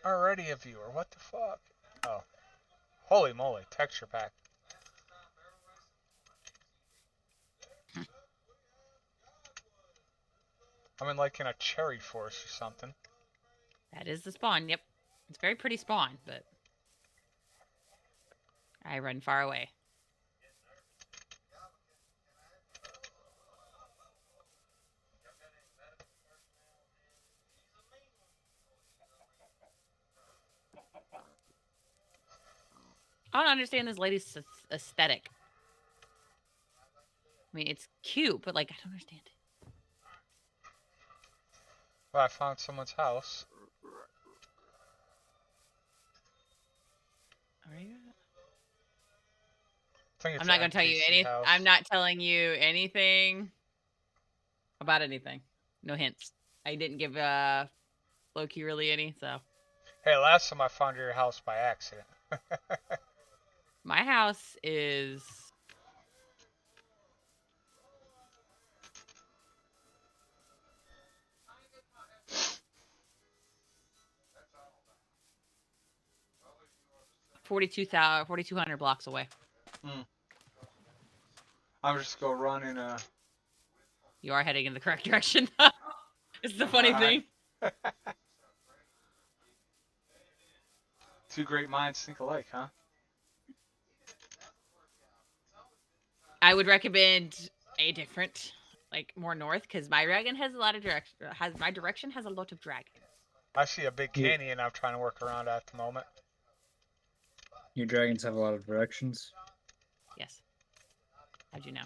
already a viewer. What the fuck? Oh. Holy moly. Texture pack. I'm in like in a cherry forest or something. That is the spawn, yep. It's a very pretty spawn, but I run far away. I don't understand this lady's aesthetic. I mean, it's cute, but like, I don't understand it. Well, I found someone's house. Are you? I think it's I'm not an gonna tell you NPC any. house. I'm not telling you anything about anything. No hints. I didn't give Loki really any. So Hey, last time I found your house by accident. my house is. $4,200 blocks away. I'm just gonna run in a. You are heading in the correct direction. It's the funny thing. Two great minds think alike, huh? I would recommend a different, like more north, because my dragon has a lot of direction. My direction has a lot of dragons. I see a big canyon I'm trying to work around at the moment. Your dragons have a lot of directions. Yes. How'd you know?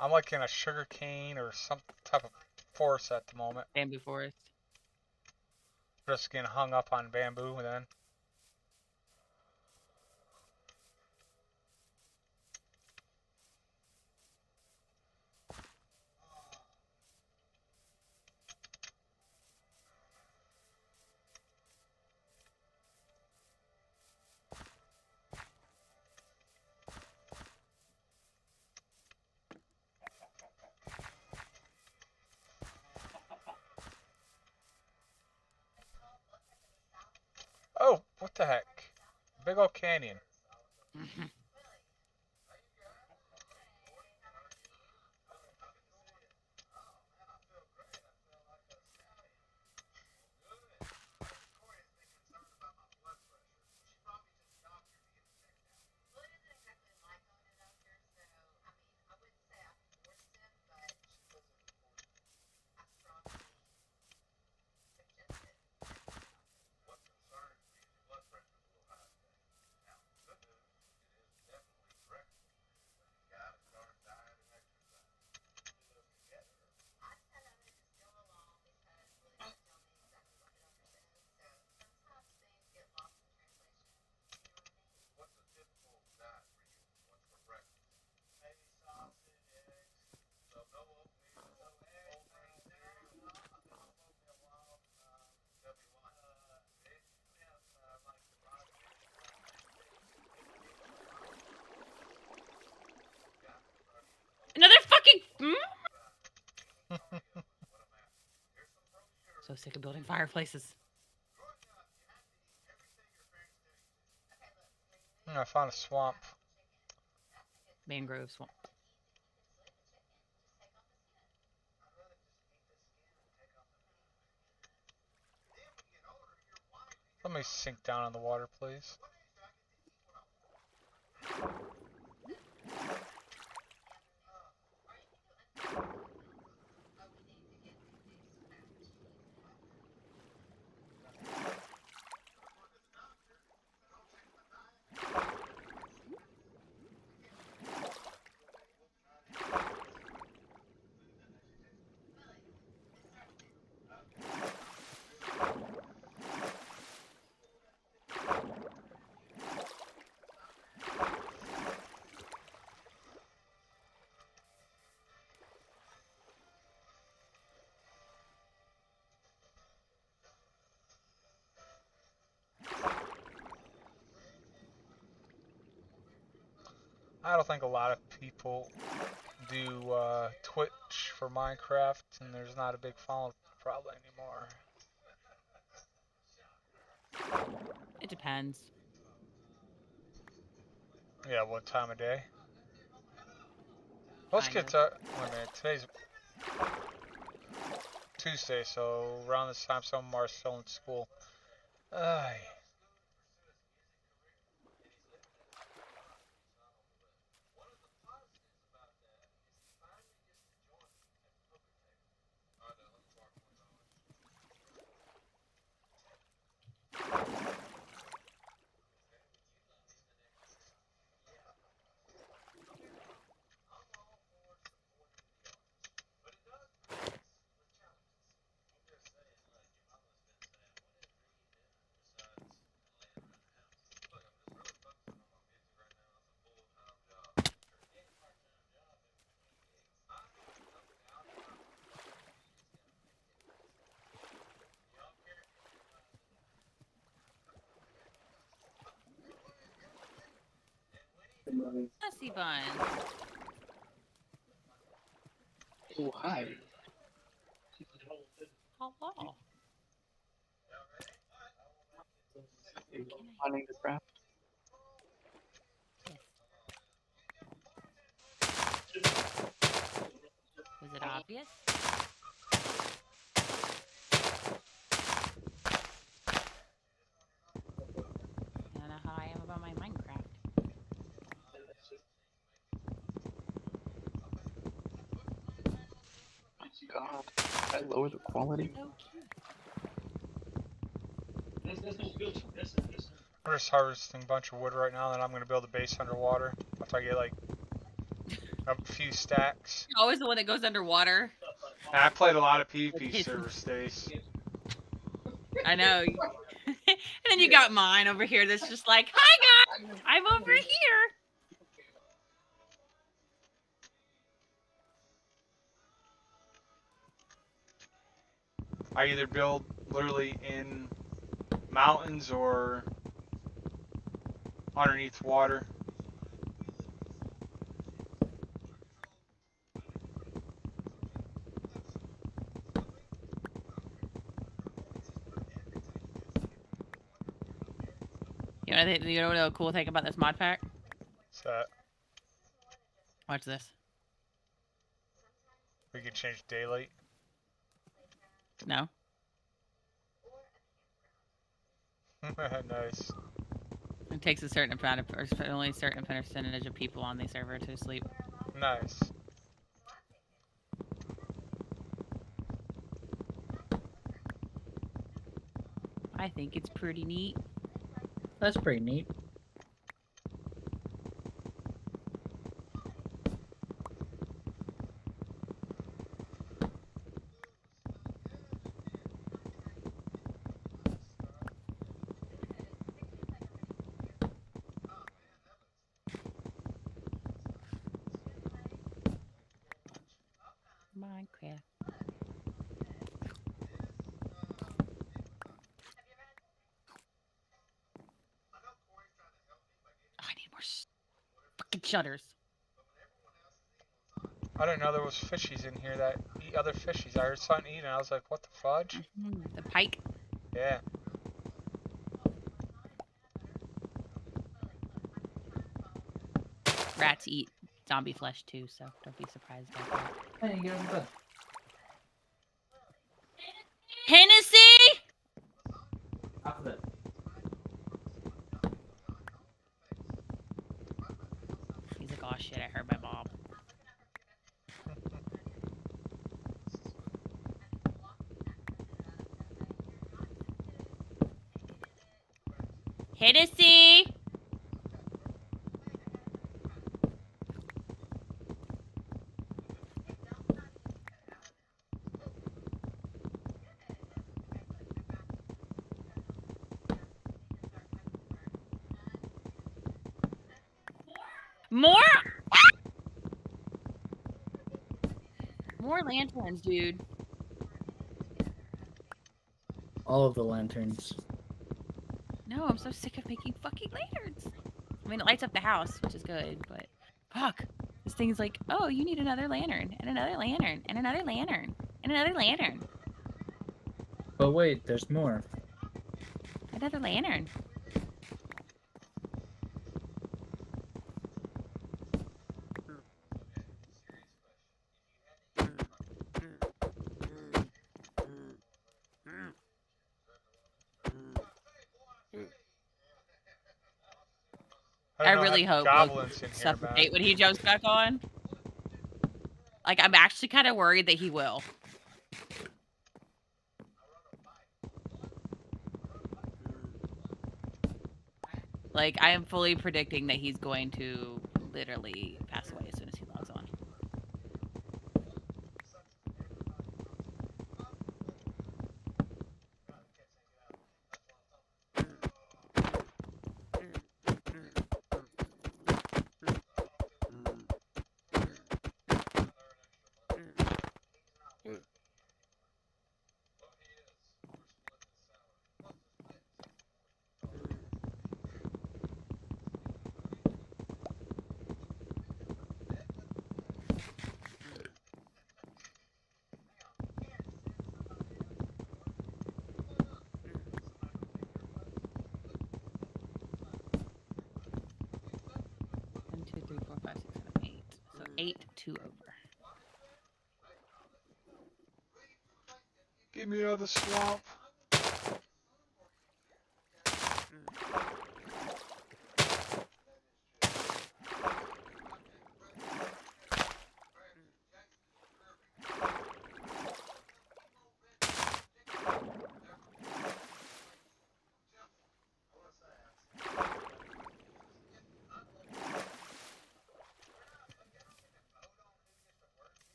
I'm like in a sugar cane or some type of forest at the moment. Bamboo forest. Just getting hung up on bamboo then. Oh, what the heck? Big old canyon. Another fucking. So sick of building fireplaces. I found a swamp. Mangrove swamp. Let me sink down in the water, please. I don't think a lot of people do Twitch for Minecraft, and there's not a big following probably anymore. It depends. Yeah, what time of day? Let's Kind get of. to. Wait a minute. Today's Tuesday, so around this time, some of them are still in school. Ay. Messy bun. Oh, hi. Hello. Wanting to craft? Was it obvious? I don't know how I am about my Minecraft. My God, I lower the quality. So cute. I'm just harvesting a bunch of wood right now, and I'm gonna build a base underwater after I get like a few stacks. You're always the one that goes underwater. And I played a lot of PvP Like, server stays. I know. And then you got mine over here that's just like, hi guys, I'm over here. I either build literally in mountains or underneath water. You know the cool thing about this mod pack? So that Watch this. we can change daylight. No. Nice. It takes a certain amount of, or only a certain percentage of people on the server to sleep. Nice. I think it's pretty neat. That's pretty neat. Minecraft. Oh, I need more fucking shutters. I didn't know there was fishies in here that eat other fishies. I heard something eating. I was like, what the fudge? The pike. Yeah. Rats eat zombie flesh too, so don't be surprised about that. Hey, you get on bed. Hennessy! Off of it. He's like, oh shit, I heard my mom. Hennessy! More? More lanterns, dude. All of the lanterns. No, I'm so sick of making fucking lanterns. I mean, it lights up the house, which is good, but fuck. This thing's like, oh, you need another lantern, and another lantern, and another lantern, and another lantern. But wait, there's more. I Another lantern. I don't know really how hope goblins he'll in here, man. suffocate when he jumps back on. Like, I'm actually kind of worried that he will. Like, I am fully predicting that he's going to literally pass away as soon as he logs on. One, two, three, four, five, six, seven, 8. So 8, 2 over. Get me out of the swamp.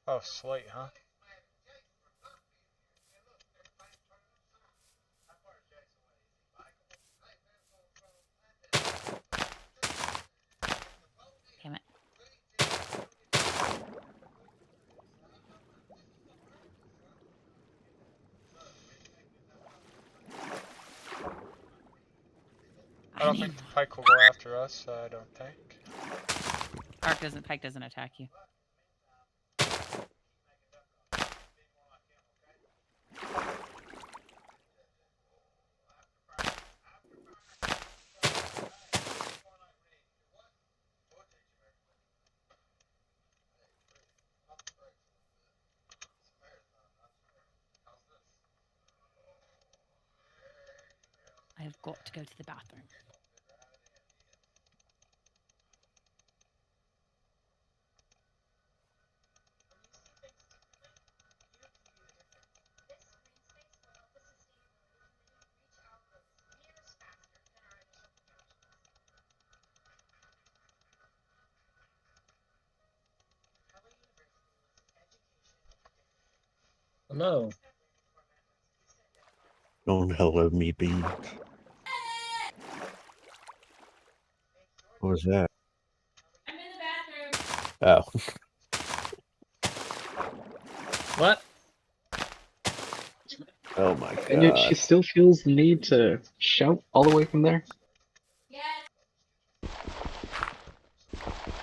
Oh, slate, huh? Damn it. I don't think the pike will go after us, I don't think. Pike doesn't attack you. I have got to go to the bathroom. Hello. Don't hello me beans. What was that? I'm in the bathroom. Oh. What? Oh my god. And yet she still feels the need to shout all the way from there. Yes.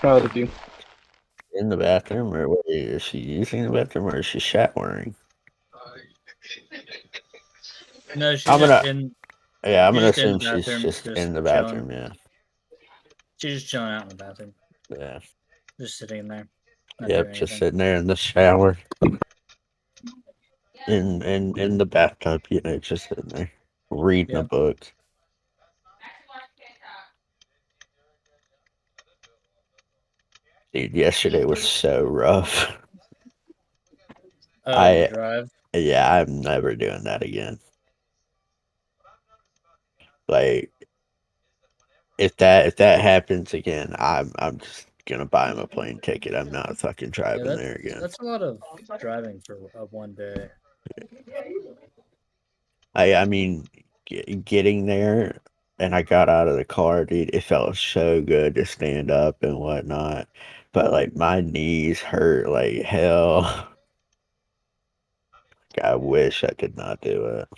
Proud of you. In the bathroom, or what, is she using the bathroom, or is she showering? No, she's I'm just gonna, in. yeah, I'm she's gonna just in the assume she's bathroom, just just in the chilling. bathroom, yeah. She's just chilling out in the bathroom, Yeah. just sitting there. Not Yep, doing just anything. sitting there in the shower. In the bathtub, you know, just sitting there. Reading a Yep. book. Dude, yesterday was so rough. The drive. Yeah, I'm never doing that again. Like, if that happens again, I'm just gonna buy him a plane ticket. I'm not fucking driving Yeah, there again. that's a lot of driving for one day. I mean, getting there, and I got out of the car, dude. It felt so good to stand up and whatnot, but like my knees hurt like hell. I wish I could not do it.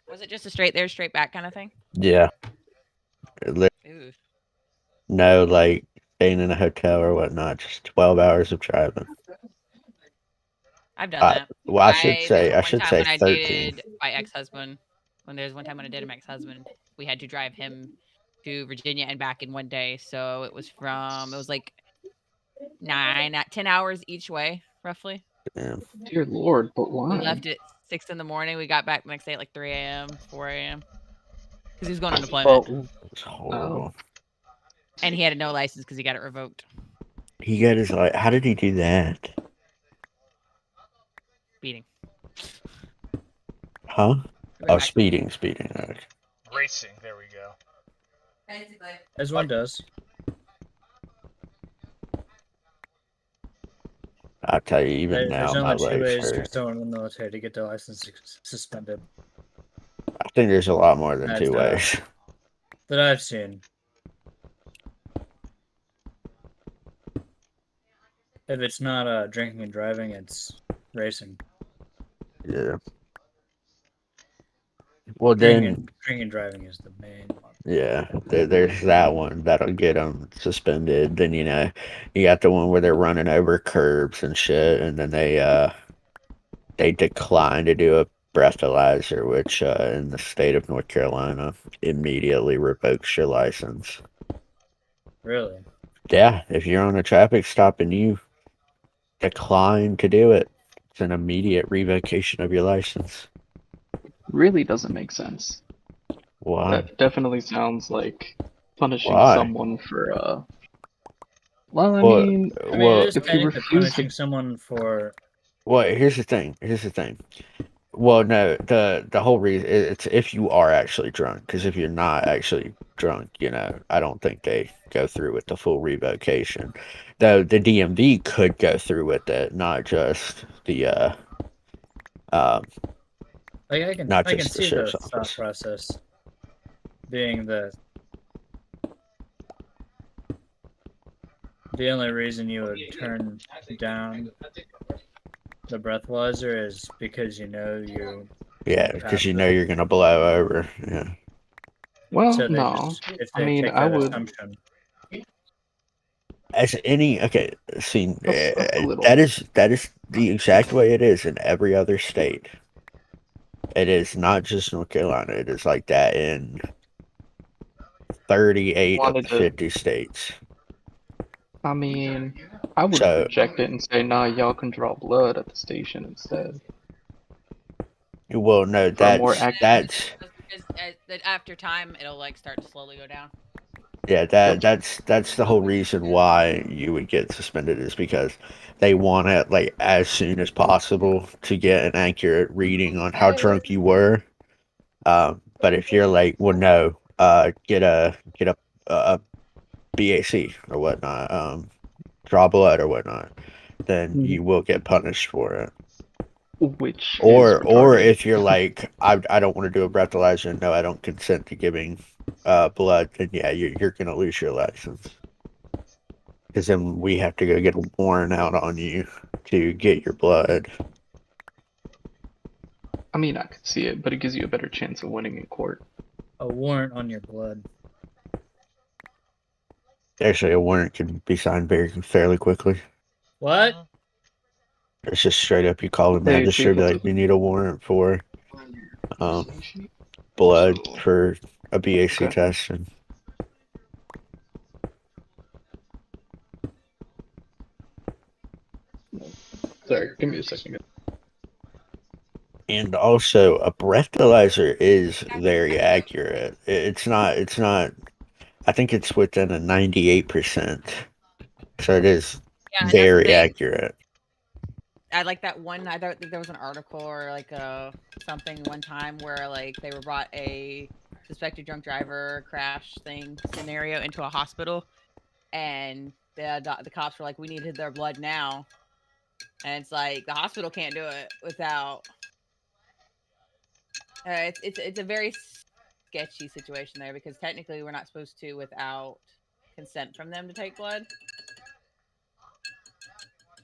Was it just a straight there, straight back kind of thing? Yeah. Ooh. No, like staying in a hotel or whatnot. Just 12 hours of driving. I've done that. Well, I should say There's one time when I 13. dated my ex-husband. When there's one time when I dated my ex-husband, we had to drive him to Virginia and back in one day. So it was like 10 hours each way, roughly. Yeah. Dear Lord, but why? We left at 6 in the morning. We got back the next day at like 3 a.m., 4 a.m. Because he was going on deployment. Well, It's horrible. And he had no license because he got it revoked. He got his like. How did he do that? Speeding. Huh? We're Oh, back. speeding. Okay. Racing. There we go. Basically. As one does. I'll tell you, even now, There's my only two legs ways for hurt. someone in the military to get their license suspended I think there's a lot more than That's 2 the- ways. that I've seen. If it's not drinking and driving, it's racing. Yeah. Well, then, Drinking and driving is the main one. yeah, there's that one that'll get them suspended. Then you got the one where they're running over curbs and shit, and then they decline to do a breathalyzer, which in the state of North Carolina immediately revokes your license. Really? Yeah, if you're on a traffic stop and you decline to do it, it's an immediate revocation of your license. really doesn't make sense. Why? That definitely sounds like punishing Why? someone for well, I Well, mean, well, it is if you technically refuse punishing to, someone for well, here's the thing. Well, no, the whole reason it's if you are actually drunk, because if you're not actually drunk, I don't think they go through with the full revocation. Though the DMV could go through with it, not just the like I can not I can just the see the sheriff's thought office. process being the only reason you would turn down the breathalyzer is because you Yeah, because you're gonna blow over. Yeah. well, so they no. just if I they mean, take I that would. assumption. As any okay, see, A little. that is the exact way it is in every other state. It is not just North Carolina. It is like that in 38 of Wanted the to- 50 states. I mean, I would So- reject it and say, nah, y'all can draw blood at the station instead. Well, no, For a more that's Because after time, it'll like start to slowly go down. yeah, that's the whole reason why you would get suspended is because they want it like as soon as possible to get an accurate reading on how drunk you were. But if you're like, well, no, get a BAC or whatnot, draw blood or whatnot, then you will get punished for it. which Or is retarded. if you're like, I don't want to do a breathalyzer, and no, I don't consent to giving blood, then yeah, you're gonna lose your license. Because then we have to go get a warrant out on you to get your blood. I mean, I could see it, but it gives you a better chance of winning in court. A warrant on your blood. Actually, a warrant can be signed fairly quickly. What? It's just straight up, you call the Hey, magistrate, be people, like, we need a warrant for blood for a BAC Okay. test. And Sorry, give me a second. And also, a breathalyzer is very accurate. It's not. I think it's within a 98%. So it is Yeah, and that's the very thing. accurate. I like that one. I think there was an article or like something one time where like they brought a suspected drunk driver crash thing scenario into a hospital, and the cops were like, "We needed their blood now," and it's like the hospital can't do it without. It's a very sketchy situation there because technically we're not supposed to without consent from them to take blood.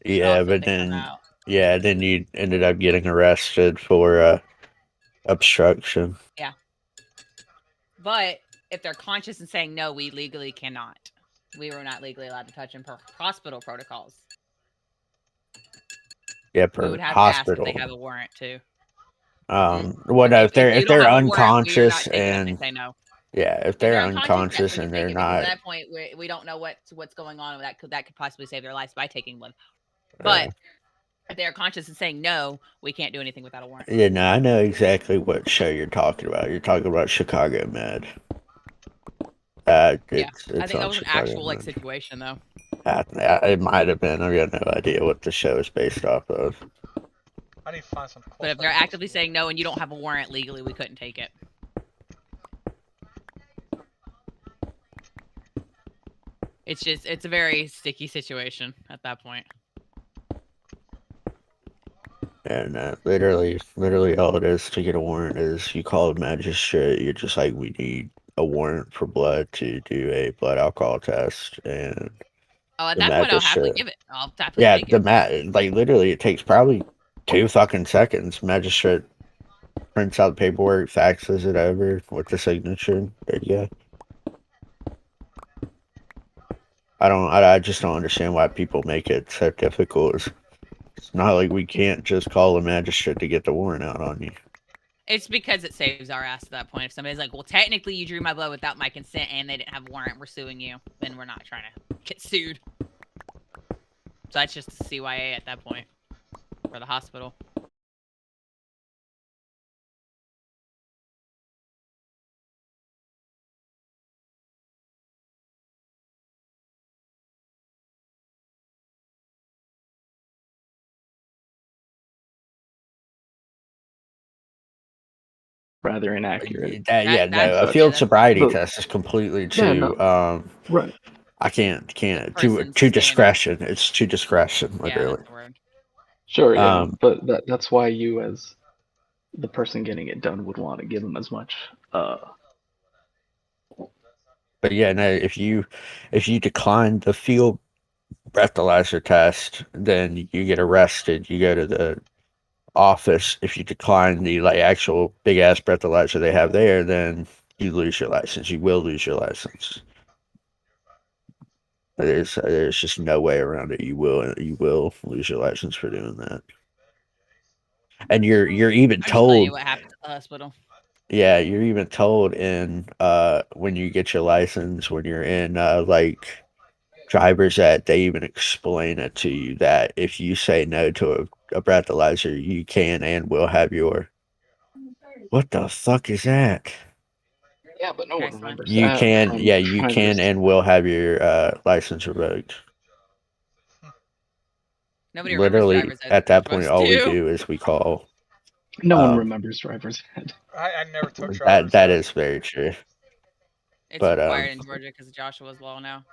Yeah, but then you ended up getting arrested for obstruction. Yeah. But if they're conscious and saying no, we legally cannot. we were not legally allowed to touch him per hospital protocols. Yeah, We per would have to ask if hospital. they have a warrant too. Well, no, if you if don't they're have a warrant, we're not unconscious taking it if they and say no. yeah, if If they're they're unconscious, yes, unconscious we can and take they're it because not, at that point we don't know what's going on, and that could possibly save their lives by taking blood. uh, But if they're conscious and saying no, we can't do anything without a warrant. yeah, no, I know exactly what show you're talking about. You're talking about Chicago Med. It's I think that on was an Chicago actual Med. situation though. It might have been. I've got no idea what the show is based off of. I need to find some. But if they're actively saying no and you don't have a warrant legally, we couldn't take it. It's a very sticky situation at that point. And literally all it is to get a warrant is you call a magistrate. You're just like, we need a warrant for blood to do a blood alcohol test, and Oh, at the that point, I'll happily magistrate. give it. I'll happily Yeah, take it. like literally, it takes probably 2 fucking seconds. Magistrate prints out the paperwork, faxes it over with the signature. There you go. I just don't understand why people make it so difficult. It's not like we can't just call a magistrate to get the warrant out on you. It's because it saves our ass at that point. If somebody's like, well, technically you drew my blood without my consent and they didn't have a warrant, we're suing you, then we're not trying to get sued. So that's just CYA at that point for the hospital. Rather inaccurate. A But field sobriety but test is completely yeah, no, right. I can't to Person's to standard. discretion. It's to discretion, Yeah, literally. that's the word. Sure, yeah, Um, but that's why you, as the person getting it done, would want to give them as much. But yeah, no. If you decline the field breathalyzer test, then you get arrested. You go to the office. If you decline the like actual big ass breathalyzer they have there, then you lose your license. You will lose your license. There's just no way around it. You will lose your license for doing that. And you're even I'm just telling you told. what happened at the hospital. Yeah, you're even told in when you get your license, when you're in like driver's ed, they even explain it to you that if you say no to a breathalyzer, you can and will have your. What the fuck is that? Yeah, but no one Okay, fine. remembers You that can, from yeah, you trying can to. and will have your license revoked. Nobody remembers Literally, driver's ed. at They're that point, supposed all we to. do is we call. No one remembers driver's ed. I never took driver's That ed. is very true. It's But required in Georgia because of Joshua's law now.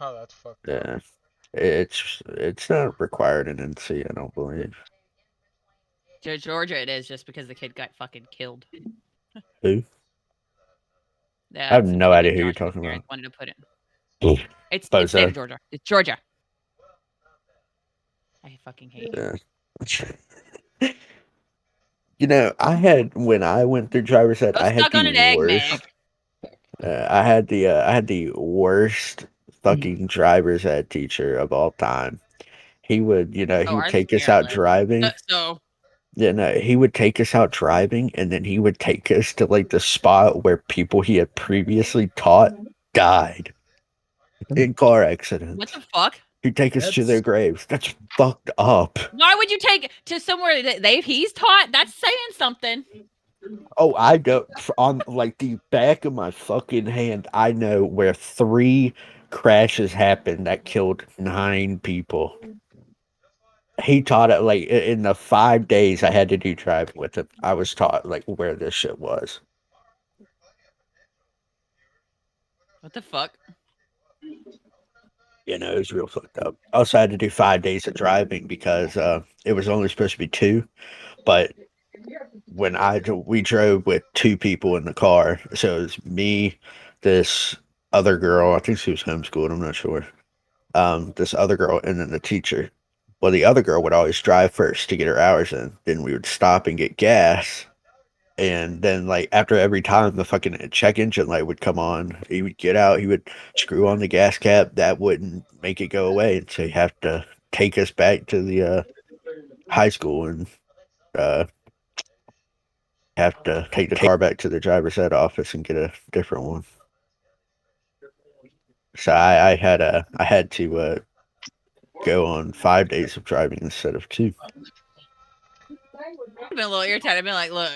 Oh, that's fucked up. yeah, it's not required in NC, I don't believe. Georgia, it is just because the kid got fucking killed. Who? Yeah, I have some no kid idea that who you're Joshua's talking parents about. wanted to put in. Bozo. It's the state of Georgia. It's Georgia. I fucking hate you. Yeah. You know, when I went through driver's ed, Go I had suck on the an egg, worst. Meg. I had the worst fucking driver's ed teacher of all time. He would, he Oh, would ours is take us out fearless. driving. So Yeah, no, he would take us out driving, and then he would take us to like the spot where people he had previously taught died in car what accidents. the fuck? He'd take us to their graves. That's fucked up. Why would you take to somewhere that he's taught? That's saying something. Oh, I know on like the back of my fucking hand, I know where 3 crashes happened that killed 9 people. He taught it like in the 5 days I had to do driving with him. I was taught like where this shit was. What the fuck? It was real fucked up. I also had to do 5 days of driving because it was only supposed to be 2, but when we drove with 2 people in the car, so it was me, this other girl. I think she was homeschooled. I'm not sure. This other girl, and then the teacher. Well, the other girl would always drive first to get her hours in. Then we would stop and get gas, And then like after every time the fucking check engine light would come on, he would get out, he would screw on the gas cap. That wouldn't make it go away, and so he'd have to take us back to the high school and have to take the car back to the driver's ed office and get a different one. So I had to go on 5 days of driving instead of 2. I've been a little irritated. I've been like, look,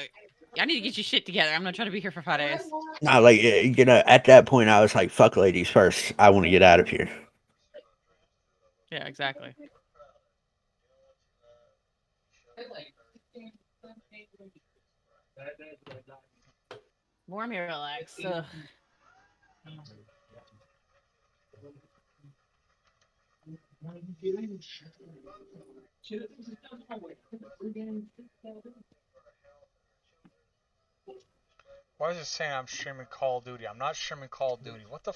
y'all need to get your shit together. I'm not trying to be here for 5 days. No, like you know, at that point I was like, fuck ladies first. I want to get out of here. Yeah, exactly. More me relax. Ugh. Why is it saying I'm streaming Call of Duty? I'm not streaming Call of Duty. What the